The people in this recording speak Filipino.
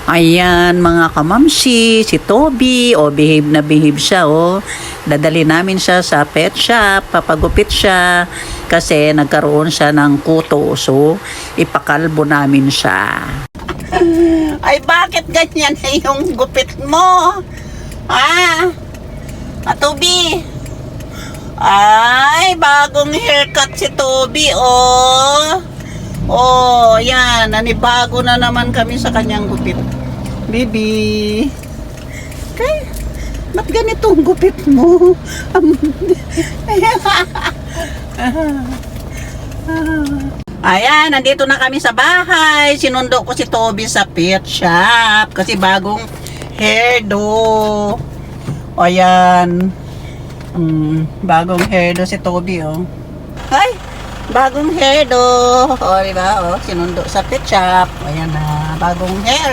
Ayan mga kamamsi, si Toby, behave na behave siya, Dadali namin siya sa pet shop, papagupit siya kasi nagkaroon siya ng kuto, so ipakalbo namin siya. Ay, bakit ganyan na yung gupit mo? Toby? Ay, bagong haircut si Toby, yan. Nanibago na naman kami sa kanyang gupit. Baby. Kay, ba't ganitong gupit mo? Ayan, nandito na kami sa bahay. Sinundo ko si Toby sa pet shop kasi bagong hairdo. Ayan. Bagong hairdo si Toby, Ay, bagong hairdo. Diba, sinundo sa pet shop. Ayan na, bagong hair.